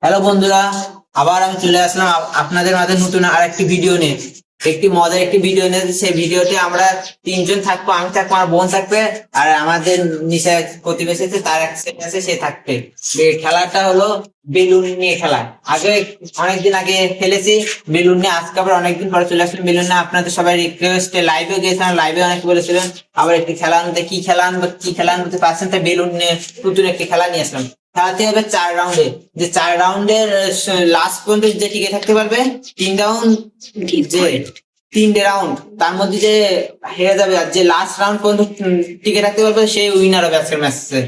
Hello বন্ধুরা, আবার আমি চলে আসলাম আপনাদের মাঝে নতুন আর একটি ভিডিও নিয়ে। একটি মজার একটি ভিডিও নিয়ে। সেই ভিডিওতে আমরা তিনজন থাকবো, আমি থাকবো, আমার বোন থাকবে, আর আমাদের নিচে প্রতিবেশী আছে, তার এক ছেলে আছে, সে থাকবে। এই খেলাটা হলো বেলুন নিয়ে খেলা। আগে অনেকদিন আগে খেলেছি বেলুন নিয়ে, আজকে আবার অনেকদিন পরে চলে আসলাম বেলুন নিয়ে। আপনাদের সবাই রিকোয়েস্টে লাইভে গিয়েছিলাম, লাইভে অনেক বলেছিলেন আবার একটি খেলা আনতে। কি খেলা আনবো, কি খেলা আনতে পারছেন, তাই বেলুন নিয়ে নতুন একটি খেলা নিয়ে আসলাম। খেলাতে হবে 4 রাউন্ডে। যে 4 রাউন্ডের লাস্ট পর্যন্ত যে টিকে থাকতে পারবে, 3 রাউন্ড, যে 3টে রাউন্ড তার মধ্যে যে হেরে যাবে, আর যে লাস্ট রাউন্ড পর্যন্ত টিকে থাকতে পারবে, সেই উইনার হবে আজকের ম্যাচে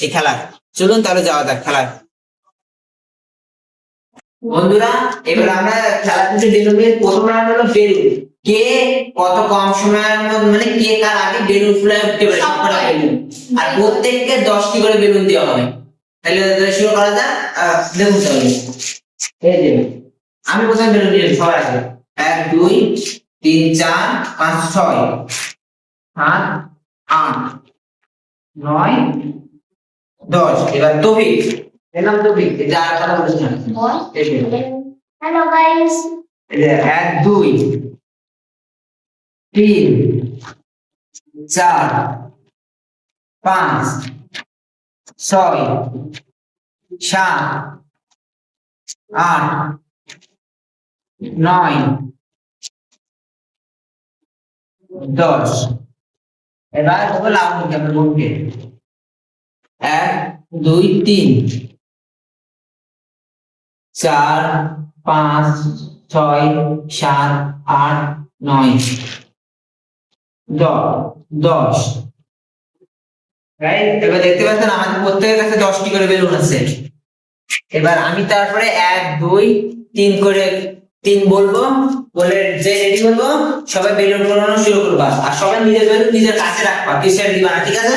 এই খেলার। চলুন তাহলে যাওয়া যাক খেলার। বন্ধুরা, এবার আমরা খেলা কিন্তু বেলুনের প্রথম রাউন্ড হলো বেলুন। কে কত কম সময়ের মধ্যে, মানে কে কার আগে বেলুন ফুলে উঠতে পারে সবকটা বেলুন। আর প্রত্যেককে 10টি করে বেলুন দেওয়া হবে। তাহলে শুরু করা যাক। দেখুন তাহলে, এই যে আমি প্রথমে বেলুন দিলাম সবার আগে। 1 2 3 4 5 6 7 8 9 10। এবার তৌফিক, এর নাম তৌফিক, এটা আর কথা বলছিলাম। Hello guys, 1 2 3 4 5 6 7 8 9 10। এবার হলো লাভ করতে হবে বোনকে। 1 2 3 4 5 6 7 8 9 10। রাইট, এবার দেখতে পাচ্ছেন আমাদের প্রত্যেকের কাছে 10টি করে বেলুন আছে। এবার আমি তারপরে 1 2 3 করে 3 বলবো, বলে যে রেডি বলবো, সবাই বেলুন ফোলানো শুরু করবা। আর সবাই নিজের বেলুন নিজের কাছে রাখবা, কিসের দিবা না, ঠিক আছে?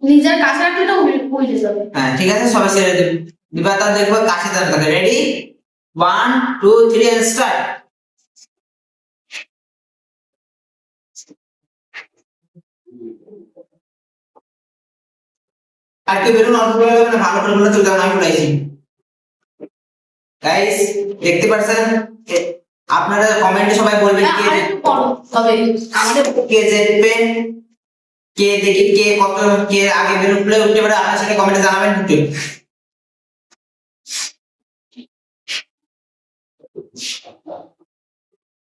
নিজের কাছে রাখলে তো উড়ে যাবে। হ্যাঁ ঠিক আছে, সবাই ছেড়ে দিবা, তা দেখবো কাছে দাঁড়াতে থাকে। Ready, 1 2 3 and start. আর কি বেলুন অল্প করে দেবেন, ভালো করে বলে চলে যান, আমি উড়াইছি। গাইস দেখতে পাচ্ছেন, আপনারা কমেন্টে সবাই বলবেন কে তবে আমাদের কে জিতবে, কে দেখি কে কত, কে আগে বেলুন ফুলে উঠতে পারে, আপনারা সেটা কমেন্টে জানাবেন একটু।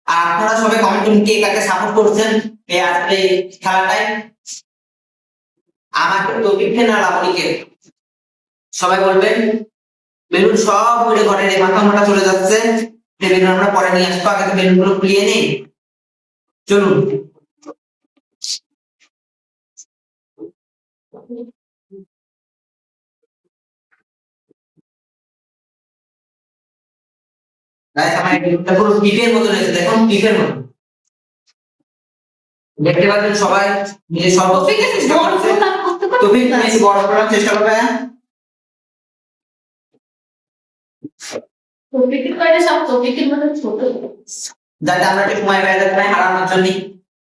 আর আপনারা সবাই কমেন্ট করুন কে কাকে সাপোর্ট করছেন এই আজকে খেলাটায়। আমাকে তৌফিককে না লাবণীকে, সবাই বলবেন। বেলুন সব উড়ে ঘরের মাথা মাথা চলে যাচ্ছে। বেলুন আমরা পরে নিয়ে আসবো, আগে তো বেলুন গুলো ফুলিয়ে নেই। চলুন। গাইস আমার বেলুনটা পুরো টিপের মতো হয়েছে, দেখুন টিপের মতো। দেখতে পাচ্ছেন সবাই নিজের সর্বোচ্চ চেষ্টা করছে। তৌফিক তুমি একটু বড় করার চেষ্টা করবে। টপিকের কয়টা সব টপিকের মধ্যে ছোট, যাতে আমরা একটু সময় ব্যয় করতে পারি হারানোর জন্য।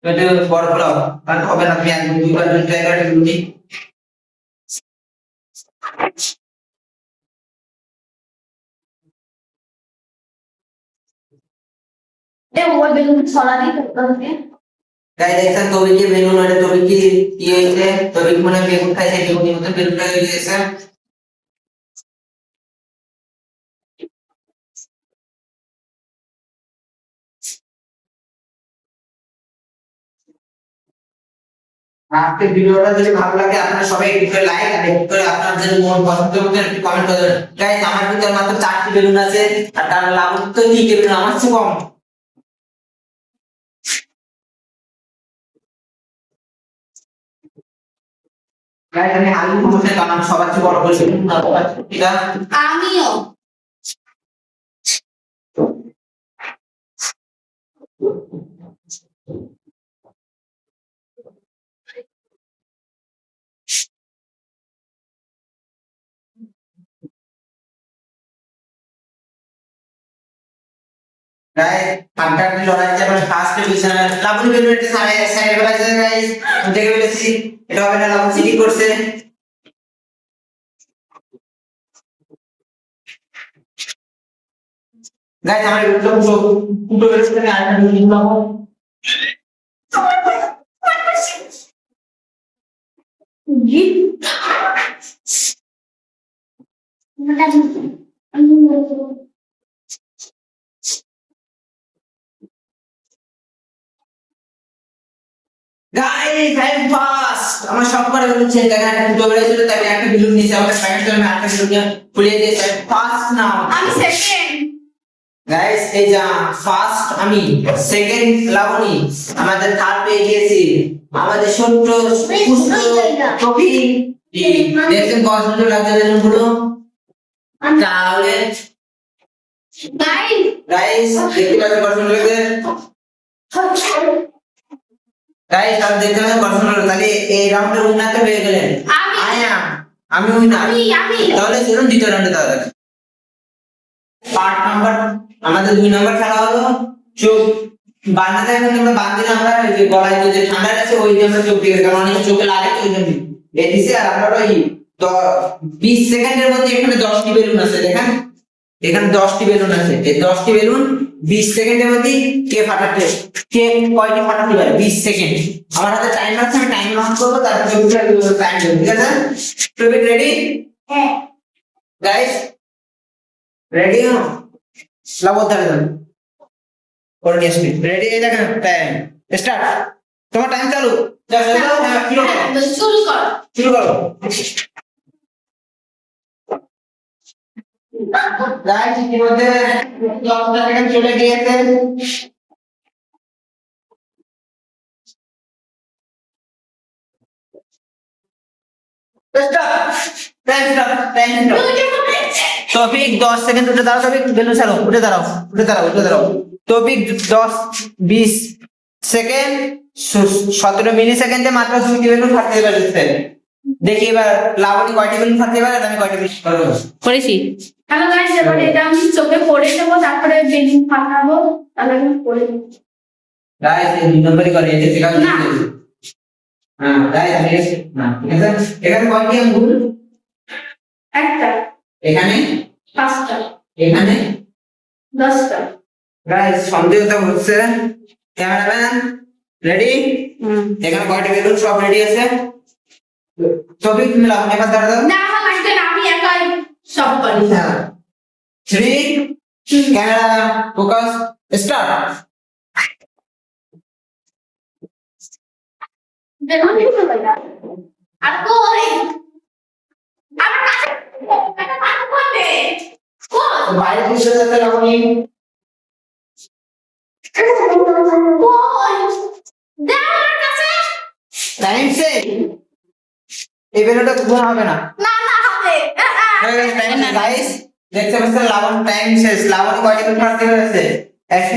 একটু বড় করো, কারণ হবে না, তুমি একদম দুইবার ট্রাই করে বেলুন। ওই বেলুন ছড়া দিই তোকে। গাইস দেখছেন তৌফিকের বেলুন, এটা তৌফিক কি হয়েছে, তৌফিক মনে হয় বেগুন খাইছে, বেগুনের মতো বেলুনটা হয়ে গেছে। আজকের ভিডিওটা যদি ভালো লাগে আপনারা সবাই একটু করে লাইক আর একটু করে আপনাদের মন পছন্দের মতো একটু কমেন্ট করে দেবেন। গাইস আমার ভিতরে মাত্র 4টি বেলুন আছে, আর তার লাভ তো 3টে বেলুন, আমার চেয়ে কম। গাইস আমি আলু প্রমোশন, কারণ সবার চেয়ে বড় করে বেলুন না, ঠিক আছে? আমিও গাইস আড্ডাটি লড়াইতে আমরা ফার্স্ট পজিশনে লাবণী বেলুন, এটা সাইড বেলাইছে। গাইস আমি দেখে ফেলেছি, এটা হবে না, লাবণী চিটিং করছে। গাইস আমার দুটো ফুটো বেরোচ্ছে, আমি আরেকটা বেলুন লাগাবো। গাইস আই এম ফাস্ট, আমার সব করে বলছে দেখেন একটা ফুটো বেরোচ্ছিল, তাই আমি একটা বেলুন নিয়েছি, আমাকে প্যাকেট করে আমি আরেকটা বেলুন ফুলিয়ে দিয়েছি। ফাস্ট নাও আমি সেকেন্ড। গাইস, এই যা ফার্স্ট আমি, সেকেন্ড লাবণী, আমাদের থার্ড পেয়ে গিয়েছি আমাদের ছোট্ট পুষ্ট টপি। দেখছেন কত সুন্দর লাগছে বেলুনগুলো। তাহলে গাইস গাইস দেখতে পাচ্ছেন কত সুন্দর লাগছে। গাইস তাহলে দেখতে পাচ্ছেন কত সুন্দর লাগছে। তাহলে এই রাউন্ডের উইনার তো হয়ে গেলেন। আমি উইনার। আমি তাহলে চলুন দ্বিতীয় রাউন্ডে তাহলে পার্ট নাম্বার আমাদের 2 নাম্বার খেলা হলো চোখ বাঁধাতে। এখন আমরা বাঁধলে আমরা ওই যে গলায় যে ঠান্ডা আছে ওই যে আমরা চোখ দিয়ে, কারণ অনেক চোখে লাগে তো ওই জন্য এই দিছে। আর আমরা ওই 20 সেকেন্ডের মধ্যে এখানে 10টি বেলুন আছে, দেখেন এখানে 10টি বেলুন আছে। এই 10টি বেলুন 20 সেকেন্ডের মধ্যে কে ফাটাতে, কে কয়টি ফাটাতে পারে 20 সেকেন্ড। আমার হাতে টাইম আছে, আমি টাইম অন করব, তারপর চোখটা টাইম দেব, ঠিক আছে? Topic ready? হ্যাঁ গাইস রেডি হো? লাবণ ধরে দেন করে নিয়ে আসবি। রেডি? এই দেখেন টাইম স্টার্ট, তোমার টাইম চালু। যাও যাও, হ্যাঁ শুরু করো, শুরু কর। শুরু করো। গাইস ইতিমধ্যে 10 সেকেন্ড চলে গিয়েছে। তৌফিক 10 সেকেন্ড উঠে দাঁড়াও, তৌফিক বেলুন ছাড়ো, উঠে দাঁড়াও, উঠে দাঁড়াও, উঠে দাঁড়াও। তৌফিক 10 20 সেকেন্ড 17 মিলি সেকেন্ডে মাত্র 2টি বেলুন ফাটতে পারছে। দেখি এবার লাবণী কয়টি বেলুন ফাটতে পারে আর আমি কয়টি বেলুন করব। করেছি। হ্যালো গাইস, এবার এটা আমি চোখে পড়ে দেব, তারপরে বেলুন ফাটাবো, তাহলে আমি পড়ে দেব। গাইস এই 2 নম্বরই করে, এটা শেখা না। হ্যাঁ গাইস আমি না, ঠিক আছে? এখানে কয়টি আঙ্গুল? একটা, এখানে 5টা, এখানে 10টা। গাইস সন্দেহ তো হচ্ছে। Cameraman ready? এখানে কয়টি বেলুন? সব রেডি আছে। তৌফিক তুমি লাবণী এবার দাঁড়াও। না আমার লাগবে না, আমি একাই সব পারি। 3 ক্যামেরা ফোকাস স্টার্ট। বেলুন নিয়ে চলে যা। আর কই আমার কাছে একটা পানি পড়বে। কই বাইরে দিকে যেতে লাবণী। কই দে আমার কাছে। টাইম সে এই বেলুনটা ঘুম হবে না। না না হবে। টাইম গাইস দেখতে পাচ্ছেন লাবণ টাইম শেষ। লাবণী কয়টি বেলুন ফাটতে পেরেছে? একটি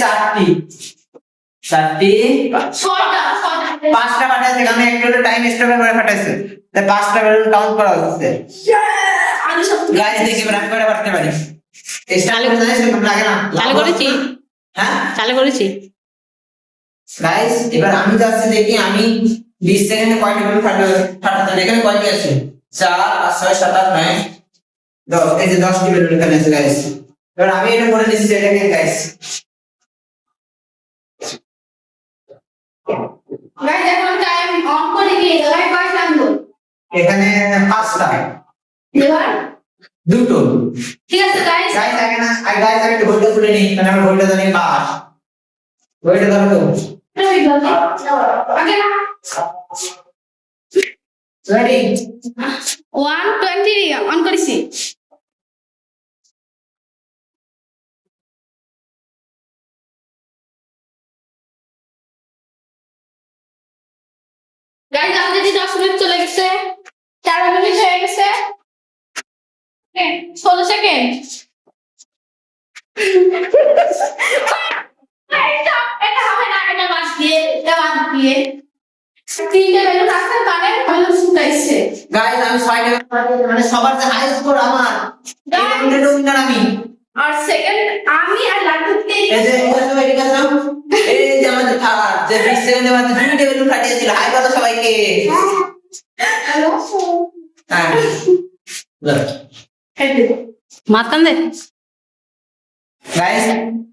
4টি 6টা 5টা ফাটাইছে, কারণ একটু টাইম স্টপের পরে ফাটাইছে, তাই 5টা বেলুন কাউন্ট করা হচ্ছে। আমি সব গাইস দেখি এবার আমি কয়টা ফাটতে পারি। স্টার্ট করে জানিস এরকম লাগে না? চালু করেছি, হ্যাঁ চালু করেছি। গাইস এবার আমি যাচ্ছি, দেখি আমি 20 সেকেন্ডে কয়টি বেলুন ফাটাতে পারি। এখানে কয়টি আছে? 4 আর 6 7 8 9 10। এই যে 10টি বেলুন এখানে আছে গাইস। এবার আমি এটা করে নিচ্ছি, এটাকে গাইস গাইস এখন টাইম অন করে দিয়ে গাইস কয় লাগলো? এখানে 5টা, এবার দুটো। ঠিক আছে গাইস। গাইস আগে না, গাইস আগে ঘড়িটা খুলে নিই, কারণ আমার ঘড়িটা জানি 5। ঘড়িটা ধরো তো। আগে না রেডি? 120 অন করেছি। গাইস আমাদের 10 মিনিট চলে গেছে, 4 মিনিট হয়ে গেছে, 16 সেকেন্ড। এটা হবে না, এটা বাদ দিয়ে, এটা বাদ দিয়ে 3টে বেলুন আছে, মানে বেলুন ফুটাইছে। গাইস আমি 6টা বেলুন ফাটিয়েছি, মানে সবার যে হাই স্কোর আমার, এই রাউন্ডের উইনার আমি। আর সেকেন্ড আমি আর লাড্ডু এই যে এদিকে আসো, এই যে আমাদের থার্ড, যে 20 সেকেন্ডের মধ্যে 2টা বেলুন ফাটিয়েছিল। হাই বলো সবাইকে। হ্যালো হ্যাঁ মাঝখান দে। গাইস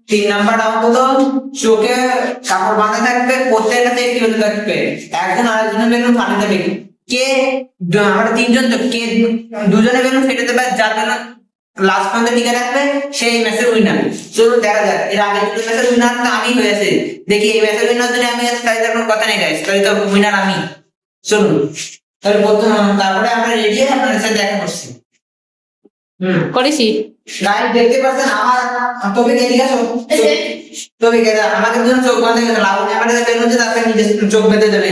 3 নাম্বার অন্তত চোখে কাপড় বাঁধা থাকবে, প্রত্যেকের কাছে একটি বেলুন থাকবে, একজন আরেকজনের বেলুন ফাটাতে দেবে। কে আমরা তিনজন তো, কে দুজনে বেলুন ফেটে দেবে, যার বেলুন লাস্ট পর্যন্ত টিকে রাখবে সেই ম্যাচের উইনার। চলুন দেখা যাক, এর আগে দুটো ম্যাচের উইনার তো আমি হয়েছে, দেখি এই ম্যাচের উইনার যদি আমি আছি তাহলে তো কোনো কথা নেই গাইস, তাহলে তো উইনার আমি। চলুন তাহলে প্রথম, তারপরে আমরা রেডি হয়ে আপনাদের সাথে দেখা করছি। করেছি। গাইস দেখতে পাচ্ছেন আমার তবে এদিকে আসো, তবে আমাকে দুজন চোখ বাঁধে গেছে, লাউড আমার কাছে বেলুন দিয়ে তারপরে নিজে চোখ বেঁধে দেবে।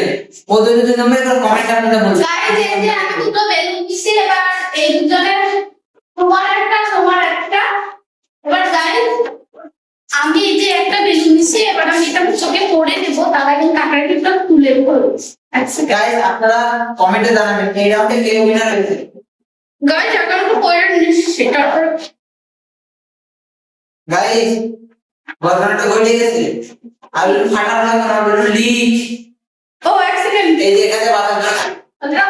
ও দুই নম্বরে কমেন্ট আপনারা বলুন। গাইস এই যে আমি দুটো বেলুন দিছি, এবার এই দুজনের তোমার একটা এবার গাইস আমি এই যে একটা বেলুন দিছি, এবার আমি এটা চোখে পড়ে দেব, তার আগে কাটারিটা তুলে দেব। আচ্ছা গাইস আপনারা কমেন্টে জানাবেন এই রাউন্ডে কে উইনার হয়েছে। গাইস এখন তো পড়ে নিছি সেটা। গাইস ঘটনাটা ঘটে গেছে, আর ফাটানো লাগবে না, বলুন লিক। ও এক সেকেন্ড, এই যে এখানে বাতাস না, আচ্ছা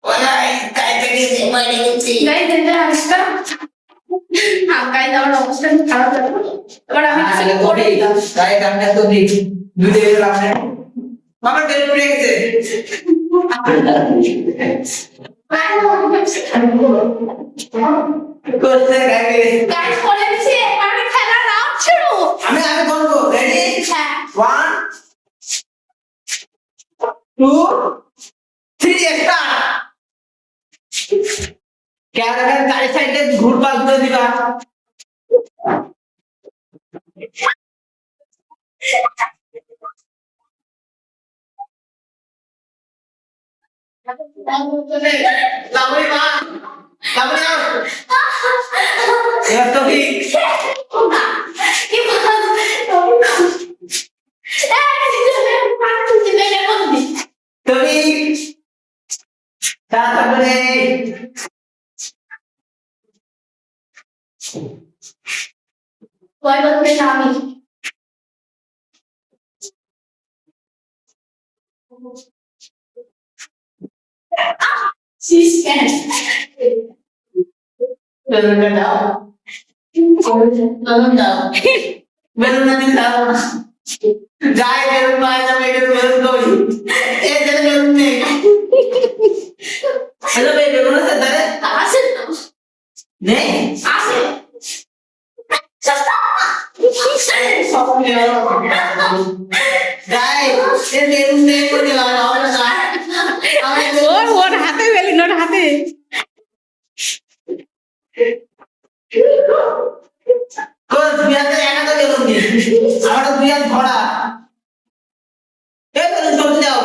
ওলাই কাইতে গেছে, মরে গেছে। গাইস এই যে আজটা গাইস আমার অবস্থা খুব খারাপ লাগলো। এবার আমি কিছু আরে করে তোরে দিলাম। গাইস আমরা তো দিই দুটো বেলুন আপনি মামা বেল পড়ে গেছে। করতে গাইস গাইস করে দিছি, এবার আমি খেলা নাও শুরু। আমি বলবো রেডি হ্যাঁ 1 2 3 স্টার্ট। ক্যামেরার চারি সাইডে ঘুরপাক করে দিবা। লাভলি মা, লাভলি আও। এবার তো কি কি বল তুমি তারপরে কয় বছরের আমি সিস্টেম বেলুনটা দাও, বেলুন দাও, বেলুন না দিলে দাও না। যাই বেলুন পাই যাবে, এটা বেলুন দৌড়ি এই যে বেলুন নেই। হ্যালো ভাই, বেলুন আছে তাহলে আছে নেই। আছে যাই এই বেলুন নেই করে আর আমরা যাই ওর হাতে বেলুন, ওর হাতে। কোন বিয়াতে একা তো বেলুন নেই, আমার বিয়াত ভরা। এই বেলুন সব দাও।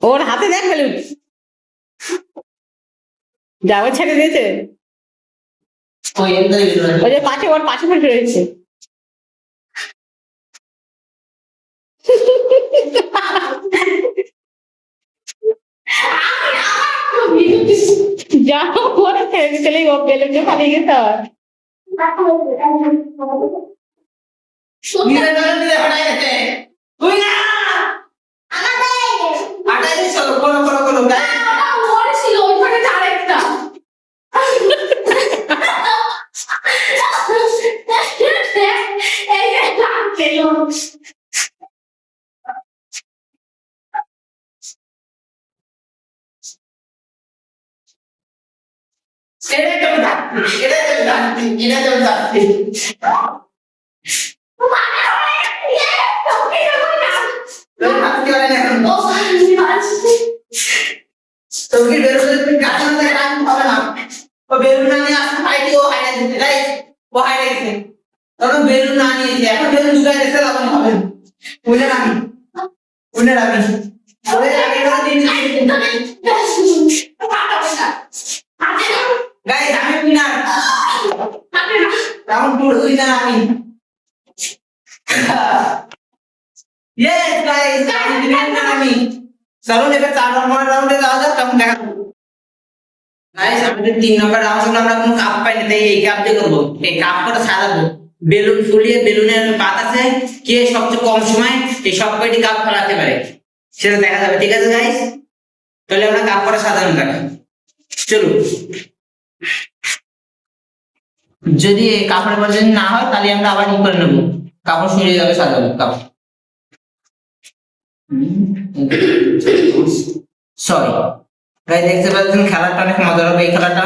ওর হাতে দেখ বেলুন, যাও ছেড়ে দিয়েছে। ওই এন্টার বেলুন ওই যে পাশে, ওর পাশে বসে রয়েছে। যাও ওর ছেড়ে দিতেলেই ও বেলুনটা পালিয়ে গেছে আবার। নিয়ে বেলুন দিয়ে হটাই গেছে। তুই না হটাই দিছ, কোন কোন কোন গাই ছিল ওইখানে আরেকটা এই যে বেলুন এটা তো না, এটা তো না, এটা তো না। তুই হাত কি করে না? তোকে বেলুন তুমি কাছে না কাজ হবে না। ও বেলুন না নিয়ে আসতে পাইনি, ও হাইরে দিতে গাই, ও হাইরে গেছে। তখন বেলুন না নিয়েছে, এখন বেলুন দুগাই রেখে লাগানো হবে। উইনার আমি, উইনার আমি। ওরে আগে করে দিন। গাইস আমি উইনার, রাউন্ড 2 উইনার আমি। ইয়েস গাইস, আমি উইনার আমি। চলো এবার 4 নম্বর রাউন্ডে যাওয়া যাক, তখন দেখা। গাইস আমাদের 3 নম্বর রাউন্ডে আমরা কোনো কাপ পাইনি, তাই এই কাপ দিয়ে করব। এই কাপ করে সাজাবো, বেলুন ফুলিয়ে বেলুনের বাতাসে কে সবচেয়ে কম সময় এই সব কয়টি কাপ ফলাতে পারে সেটা দেখা যাবে। ঠিক আছে গাইস, তাহলে আমরা কাপ করে সাজানো যাক। চলো। যদি কাপড়ের পর যদি না হয় তাহলে আমরা আবার ই করে নেবো, কাপড় সরিয়ে যাবে, সাজাবো কাপড়। সরি গাইস, দেখতে পাচ্ছেন খেলাটা অনেক মজার হবে এই খেলাটা।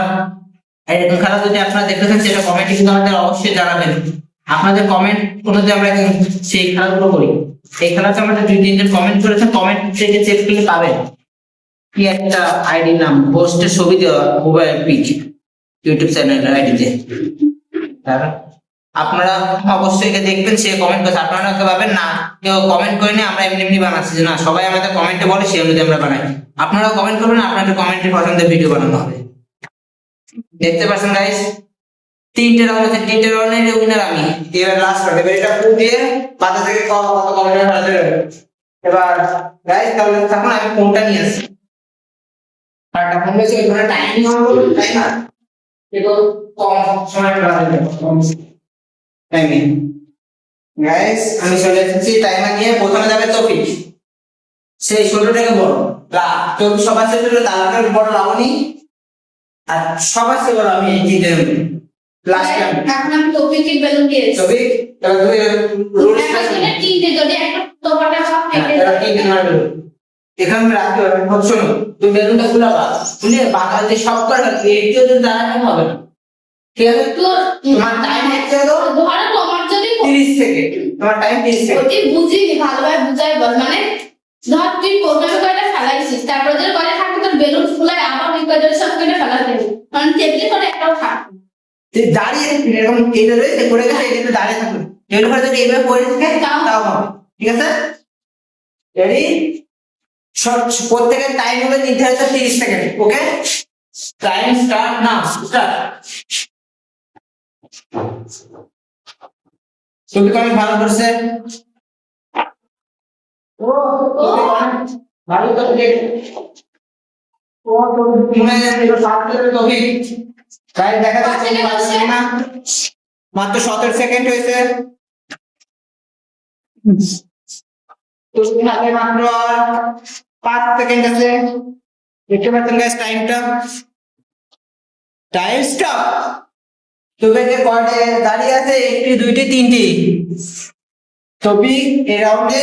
এরকম খেলা যদি আপনারা দেখতে চান সেটা কমেন্টে কিন্তু আমাদের অবশ্যই জানাবেন। আপনাদের কমেন্ট অনুযায়ী আমরা সেই খেলাগুলো করি। এই খেলাতে আমাদের 2-3 জন কমেন্ট করেছেন, কমেন্ট থেকে চেক করলে পাবেন কি একটা আইডি নাম, পোস্টের ছবি দেওয়া মোবাইল পিক ইউটিউব চ্যানেলের আইডিতে। আপনারা অবশ্যই এটা দেখবেন, সে কমেন্ট করছে, আপনারা হয়তো ভাবেন না কেউ কমেন্ট করেনি আমরা এমনি এমনি বানাচ্ছি, না সবাই আমাদের কমেন্টে বলে সেই অনুযায়ী আমরা বানাই। আপনারাও কমেন্ট করবেন, আপনাদের কমেন্টের পছন্দের ভিডিও বানানো হবে। দেখতে পাচ্ছেন গাইস 3টে রাউন্ড আছে, 3টে রাউন্ডের উইনার আমি। এবার লাস্ট রাউন্ড, এবার এটা পুরো দিয়ে বাতা থেকে কত কমেন্ট ফেলাতে হবে। এবার গাইস তাহলে তখন আমি ফোনটা নিয়ে আসি, আর একটা ফোন বেশি ওইখানে টাইমিং হবে, তাই না? একটু কম সময় লাগবে, কম টাইমিং। গাইস আমি চলে এসেছি টাইমার নিয়ে। প্রথমে যাবে টপিক, সেই ছোটটাকে বড় টপিক সবার শেষে তার বড় লাবণী, আর সবার শেষে বড় আমি এই তিনটে লাস্ট টাইম। এখন আমি টপিকে বেলুন দিয়েছি। টপিক তাহলে তুমি রুলসটা এখানে তিনটে, যদি একটা তোমারটা ভাব কেটে এটা তিনটে মারবে। এখানে আমি রাখতে পারবো, শোনো তুমি বেলুনটা খুলাবা, খুলে বাঁকা যে সব করে একটু যদি দাঁড়ানো হবে না, ঠিক আছে? তোমার টাইম হচ্ছে ধরো তোমার যদি 30 সেকেন্ড, তোমার টাইম 30 সেকেন্ড। ওটি বুঝিনি, ভালোভাবে বুঝাই বল। মানে ধর তুই প্রথমে কয়টা ফেলাইছিস, তারপরে যদি কয়টা থাকে তোর বেলুন ফুলাই আবার ওই কয়টা সব কয়টা ফেলাতে হবে, কারণ টেবিলে করে একটাও থাকবে। তুই দাঁড়িয়ে এরকম এটা রয়েছে পড়ে গেছে, এটা দাঁড়িয়ে থাকবে, এর উপরে যদি এইভাবে পড়ে থাকে তাও হবে, ঠিক আছে? রেডি? সব প্রত্যেকের টাইম হবে নির্ধারিত 30 সেকেন্ড। ওকে, টাইম স্টার্ট নাও, স্টার্ট। তুমি অনেক ভালো করছে। ও ভালো তো দেখ, ও তো মনে হয় এটা সাবজেক্টের টপিক তাই দেখা যাচ্ছে না। মাত্র 17 সেকেন্ড হয়েছে, তুমি হাতে মাত্র 5 সেকেন্ড আছে। দেখতে পাচ্ছেন গাইস টাইমটা, টাইম স্টপ। তবে যে কয়টা দাঁড়িয়ে আছে, একটি দুইটি তিনটি টপিক এই রাউন্ডে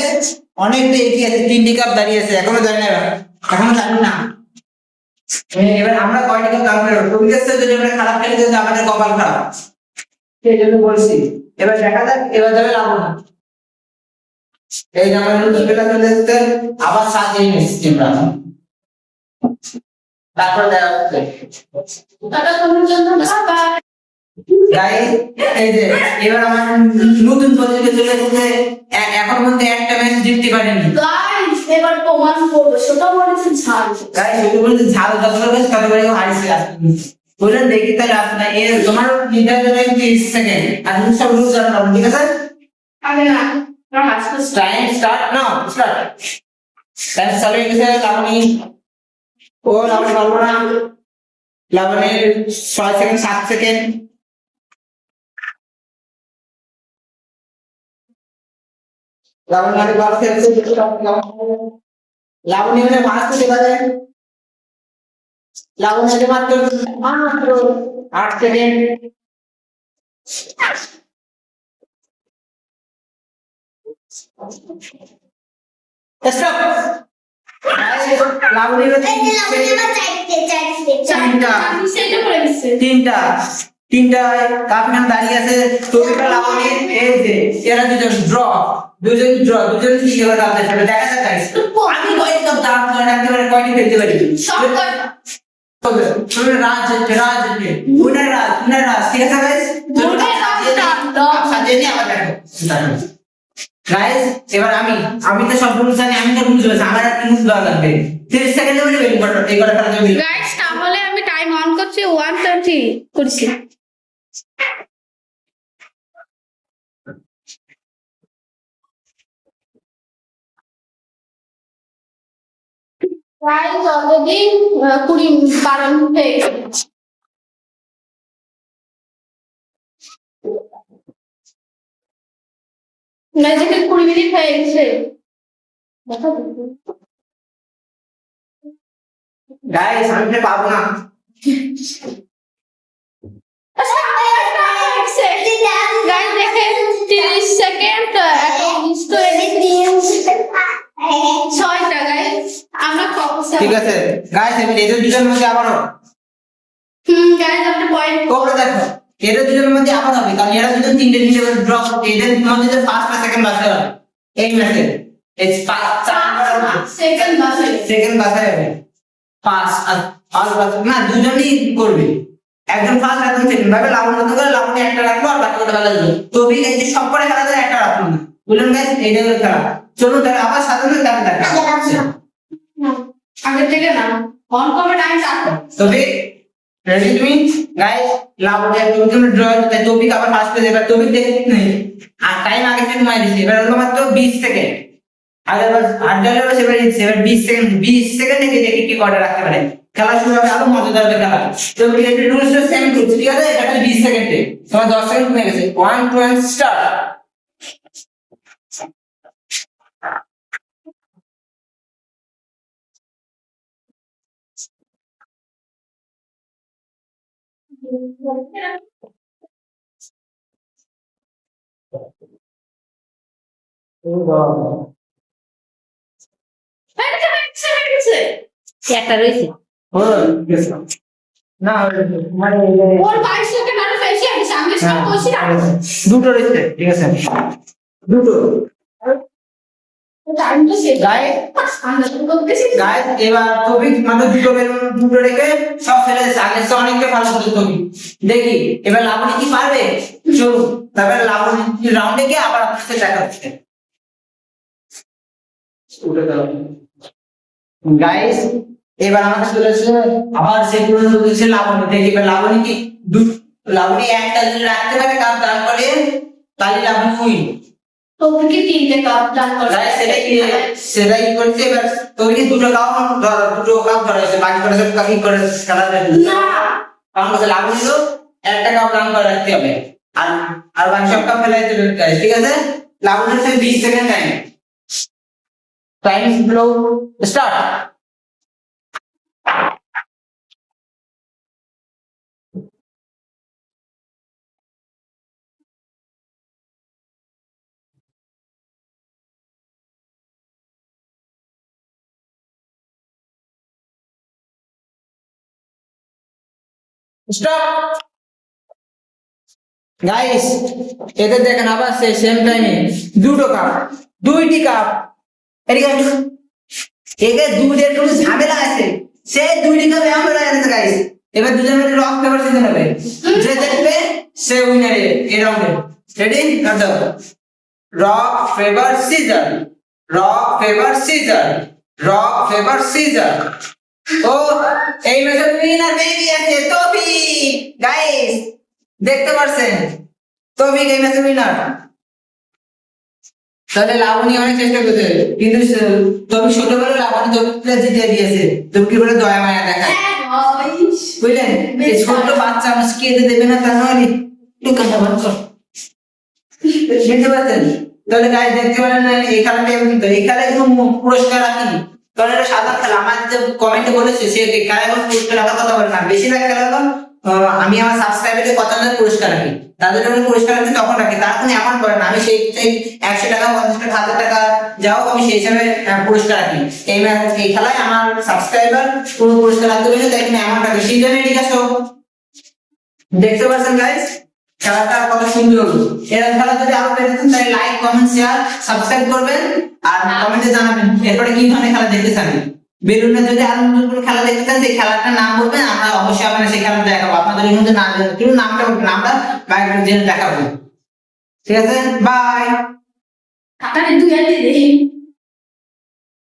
অনেকটা এগিয়ে আছে, 3টি কাপ দাঁড়িয়ে আছে, এখনো জানি না, এখনো জানি না। এবার আমরা কয়টি কাপ দাঁড় করব, টপিক আছে যদি আমরা খারাপ খেলে যদি আমাদের কপাল খারাপ, সেই জন্য বলছি। এবার দেখা যাক, এবার যাবে লাবণী। এই যে আমাদের টপিকটা চলে এসেছে, আবার সাজিয়ে নিচ্ছি আমরা, তারপর দেখা হচ্ছে। টাটা তোমার জন্য, বাই। গাইস এই যে এবার আমার নতুন প্রজেক্টে চলে এসেছে, এখন মধ্যে একটা ম্যাচ জিততে পারিনি। গাইস এবার প্রমাণ করবো, সেটা বলেছে ঝাল। গাইস ওই বলতে ঝাল যতবার বেশ ততবারই হারিয়েছে আসলে। বললেন দেখি তাহলে আসলে এর তোমার নির্ধারিত টাইম 30 সেকেন্ড, আর তুমি সব রুল জানো, ঠিক আছে? আগে না আমার আজকে time start now, start. Time চলে গেছে। লাবণী ও লাবণী বলবো না, লাবণীর 6 সেকেন্ড 7 সেকেন্ড। লাবণী আগে 12 সেকেন্ড। লাবণী হলে 5 থেকে বাজে, লাবণী আগে মাত্র 8 সেকেন্ড। স্টপ। লাবণী হলে তিনটা কাপ দাঁড়িয়ে আছে, টপিকটা লাবণী। এই যে এরা দুজন ড্র, দুজন কি করে কাপ দেখা যাক গাইস। আমি কয়টি কাপ দাঁড় করে রাখতে পারি, কয়টি ফেলতে পারি সব কয়টা তুমি রাজ ঠিক আছে গাইস? সাজিয়ে নিয়ে আবার দেখো গাইস। এবার আমি তো সব রুলস জানি, আমি তো রুলস বলছি, আমার একটা রুলস দেওয়া লাগবে। 30 সেকেন্ডে বলে বের করো, এই করে ফেলা যাবে। গাইস তাহলে আমি টাইম অন করছি, 1:30 করছি। গাইস অলরেডি 20-12 মিনিট হয়ে গেছে। ম্যাজিকের 20 মিনিট হয়ে গেছে। গাইস আমি পাবো না। আচ্ছা গাইস দেখেন 30 সেকেন্ড এত মিষ্ট ছয়টা গাইস আমরা কখন ঠিক আছে গাইস এবার এদের দুজনের মধ্যে আবারও গাইস আপনি পয়েন্ট তোমরা দেখো এদের দুজনের মধ্যে আবার হবে কারণ এরা দুজন তিনটে ড্রপ এদের মধ্যে যে ফার্স্ট আর সেকেন্ড বাছাই হবে এই ম্যাচে এই সেকেন্ড বাসে সেকেন্ড বাছাই হবে পাঁচ আর পাঁচ বাছাই না দুজনই করবে একজন ফার্স্ট একজন সেকেন্ড ভাবে লাবণ্য মতো করে লাবণ্য একটা রাখলো আর বাকি খেলা দিল তবে এই যে সব করে খেলা ধরে একটা রাখলো না বুঝলেন গাইস এইটা হলো খেলা চলুন তাহলে আবার সাধারণ তাহলে দেখা আগে থেকে না অন করবে টাইম স্টার্ট তবে রেডি তুমি গাইস লাবণ্য তুমি তুমি ড্র তাই তৌফিক আবার ফার্স্ট পেয়ে যাবে তৌফিক দেখে নেই আর টাইম আগে থেকে তোমায় দিছি এবার হলো মাত্র 20 সেকেন্ড আগের বার 8 ডলার সেভেন 20 সেকেন্ড 20 সেকেন্ড থেকে দেখি কি কটা রাখতে পারে খেলা শুরু হবে আরো মজাদার হবে খেলা তো ক্রিয়েটিভ রুলস তো সেম রুলস ঠিক আছে এটা 20 সেকেন্ডে তোমার 10 সেকেন্ড কমে গেছে 1 2 and স্টার্ট একটা রয়েছে না মানে ওর 22 সেকেন্ড আরো বেশি আছে আমি সব বলছি না দুটো রয়েছে ঠিক আছে দুটো টাইম তো শেষ গাইস আমরা তো করতেছি গাইস এবার তৌফিক মাত্র দুটো বেলুন দুটো রেখে সব ফেলে দিয়েছে আগে তো অনেকটা ভালো করতে তৌফিক দেখি এবার লাবণী কি পারবে চলুন তারপরে লাবণী রাউন্ডে গিয়ে আবার আপনার সাথে দেখা হচ্ছে গাইস এবার আমাদের চলে এসেছে আবার সেই পুরনো বলছে লাবণী দেখি এবার লাবণী কি লাবণী একটা যদি রাখতে পারে কাপ দান করে তাহলে লাবণী উইন তো কি তিনটে কাপ দান করে গাইস সেটাই করছে এবার তুমি কি দুটো কাপ ধরা হয়েছে বাকি করে সব কাকি করে খেলা যাবে না কারণ হচ্ছে লাভ নিল একটা কাপ রান করে রাখতে হবে আর আর বাকি সব কাপ ফেলে দিতে হবে ঠিক আছে লাভ নিচ্ছে 20 second time flow start stop guys এদের দেখেন আবার সেই সেম টাইমে দুটো কাপ দুইটি কাপ এদিকে আসুন একে দুধের কোনো ঝামেলা আছে সেই দুইটি কাপ এমন হয়ে গেছে গাইস এবার দুজনের মধ্যে রক পেপার সিজন হবে যে দেখবে সে উইনার এই রাউন্ডে রেডি কাট দাও rock paper season rock paper season rock paper season ও এই ম্যাচের উইনার বেবি আছে তৌফিক গাইস দেখতে পারছেন তৌফিক এই ম্যাচের উইনার তাহলে লাবণী অনেক চেষ্টা করতে কিন্তু তৌফিক ছোটবেলায় লাবণী তৌফিককে জিতিয়ে দিয়েছে তুমি কি করে দয়া মায়া দেখায় বুঝলেন এই ছোট বাচ্চা মানুষ কেঁদে দেবে না তা নয় কথা বলছো বুঝতে পারছেন তাহলে গাইস দেখতে পারেন এই খেলাটা কিন্তু এই খেলায় কোনো পুরস্কার রাখিনি কারণ এটা সাধারণ খেলা আমার যে কমেন্টে বলেছে সে খেলায় কোনো পুরস্কার রাখার কথা বলে না বেশিরভাগ খেলা আমি আমার সাবস্ক্রাইবারদের কত জনের পুরস্কার রাখি তাদের জন্য পুরস্কার রাখি তখন রাখি তারা কোনো অ্যামাউন্ট করে না আমি সেই 100 টাকা 50 টাকা 1000 টাকা যাও আমি সেই হিসাবে পুরস্কার রাখি এই খেলায় আমার সাবস্ক্রাইবার কোনো পুরস্কার রাখতে পারে তাই এখানে অ্যামাউন্ট রাখি সেই জন্য এদিকে আসো দেখতে পাচ্ছেন গাইস খেলাটা কত সুন্দর হলো এরকম খেলা যদি আরো পেতে চান তাহলে লাইক কমেন্ট শেয়ার সাবস্ক্রাইব করবেন আর কমেন্টে জানাবেন এরপরে কি ধরনের খেলা দেখতে চান বেলুনে যদি আরো নতুন কোনো খেলা দেখতে চান সেই খেলাটার নাম বলবেন আমরা অবশ্যই আপনাদের সেই খেলাটা দেখাবো আপনাদের এর মধ্যে না জানেন কিন্তু নামটা বলবেন আমরা বাইরে জেনে দেখাবো ঠিক আছে বাই কাটা দুই আর দিই